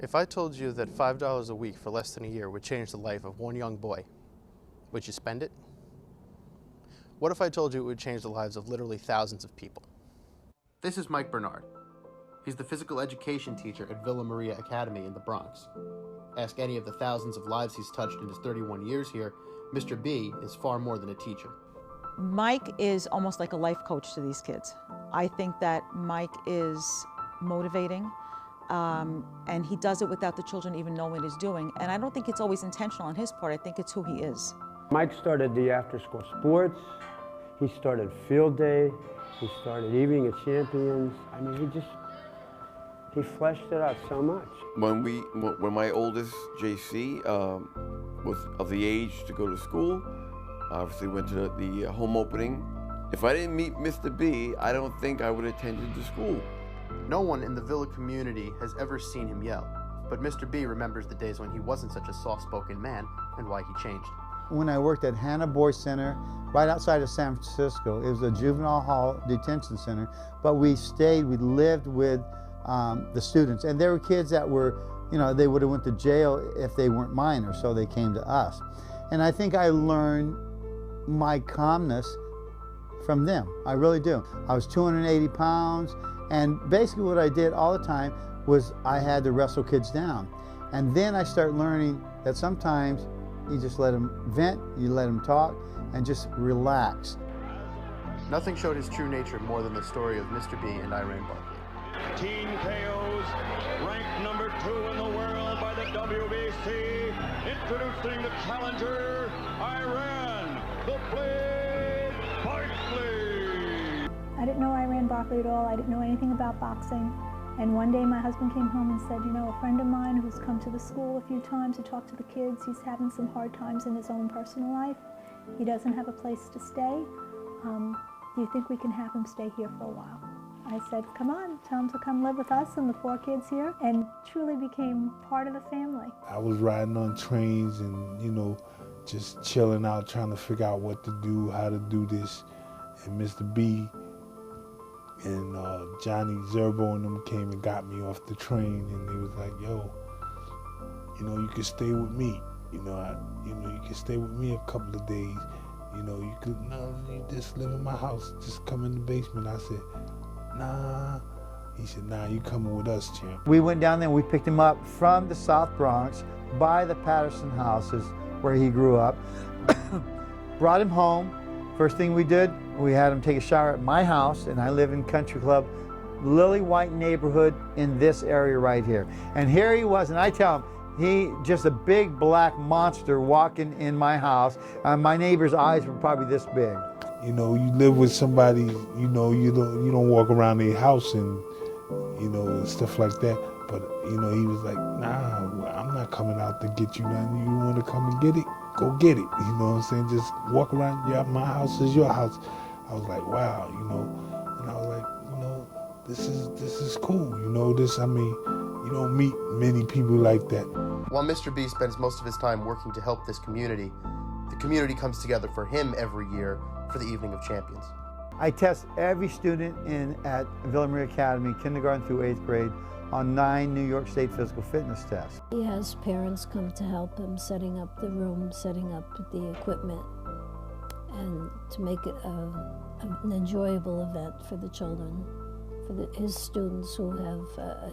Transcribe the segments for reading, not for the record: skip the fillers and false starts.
If I told you that $5 a week for less than a year would change the life of one young boy, would you spend it? What if I told you it would change the lives of literally thousands of people? This is Mike Bernard. He's the physical education teacher at Villa Maria Academy in the Bronx. Ask any of the thousands of lives he's touched in his 31 years here, Mr. B is far more than a teacher. Mike is almost like a life coach to these kids. I think that Mike is motivating, and he does it without the children even knowing what he's doing. And I don't think it's always intentional on his part. I think it's who he is. Mike started the after-school sports. He started field day. He started Evening of Champions. I mean, he fleshed it out so much. When my oldest, JC, was of the age to go to school, obviously went to the home opening. If I didn't meet Mr. B, I don't think I would have attended the school. No one in the Villa community has ever seen him yell, but Mr. B remembers the days when he wasn't such a soft-spoken man and why he changed. When I worked at Hannah Boy Center, right outside of San Francisco, it was a juvenile hall detention center, but we lived with the students, and there were kids that were, they would have went to jail if they weren't minors, so they came to us. And I think I learned my calmness from them. I really do. I was 280 pounds, and basically what I did all the time was I had to wrestle kids down. And then I started learning that sometimes you just let them vent, you let them talk, and just relax. Nothing showed his true nature more than the story of Mr. B and Irene Barkley. Teen KOs, ranked number 2 in the world by the WBC, introducing the challenger, Irene, the Blade Barkley. I didn't know Irene Barkley at all. I didn't know anything about boxing. And one day my husband came home and said, a friend of mine who's come to the school a few times to talk to the kids, he's having some hard times in his own personal life. He doesn't have a place to stay. Do you think we can have him stay here for a while? I said, come on, tell him to come live with us and the 4 kids here, and truly became part of the family. I was riding on trains and, just chilling out, trying to figure out what to do, how to do this. And Mr. B and Johnny Zerbo and them came and got me off the train, and they was like, yo, you can stay with me. You can stay with me a couple of days. You just live in my house, just come in the basement. I said, nah. He said, nah, you coming with us, champ. We went down there and we picked him up from the South Bronx by the Patterson houses where he grew up. Brought him home. First thing we did, we had him take a shower at my house, and I live in Country Club, Lily White neighborhood in this area right here. And here he was, and I tell him, he just a big black monster walking in my house. My neighbor's eyes were probably this big. You live with somebody, you don't walk around their house and, and stuff like that. But, he was like, nah, I'm not coming out to get you nothing. You want to come and get it? Go get it. You know what I'm saying? Just walk around. Yeah, my house is your house. I was like, wow, and I was like, this is cool. You don't meet many people like that. While Mr. B spends most of his time working to help this community, the community comes together for him every year for the Evening of Champions. I test every student at Villa Maria Academy, kindergarten through 8th grade, on 9 New York State physical fitness tests. He has parents come to help him, setting up the room, setting up the equipment, and to make it an enjoyable event for the children, for his students who have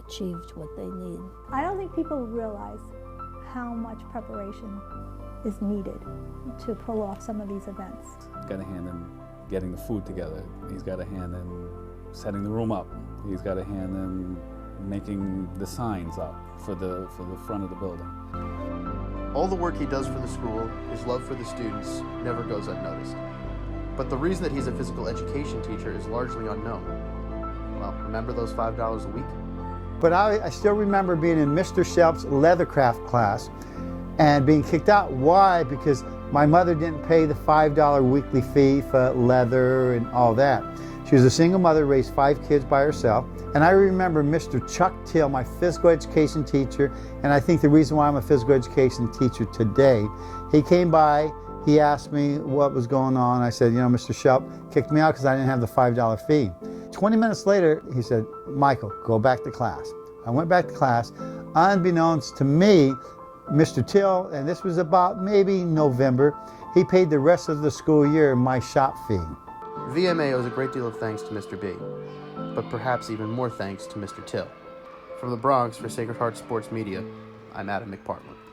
achieved what they need. I don't think people realize how much preparation is needed to pull off some of these events. He's got a hand in getting the food together. He's got a hand in setting the room up. He's got a hand in making the signs up for the front of the building. All the work he does for the school, his love for the students, never goes unnoticed. But the reason that he's a physical education teacher is largely unknown. Well, remember those $5 a week? But I still remember being in Mr. Shelp's leathercraft class and being kicked out. Why? Because my mother didn't pay the $5 weekly fee for leather and all that. She was a single mother, raised 5 kids by herself. And I remember Mr. Chuck Till, my physical education teacher, and I think the reason why I'm a physical education teacher today, he came by, he asked me what was going on. I said, Mr. Shelp kicked me out because I didn't have the $5 fee. 20 minutes later, he said, Michael, go back to class. I went back to class. Unbeknownst to me, Mr. Till, and this was about maybe November, he paid the rest of the school year my shop fee. VMA owes a great deal of thanks to Mr. B, but perhaps even more thanks to Mr. Till. From the Bronx for Sacred Heart Sports Media, I'm Adam McPartland.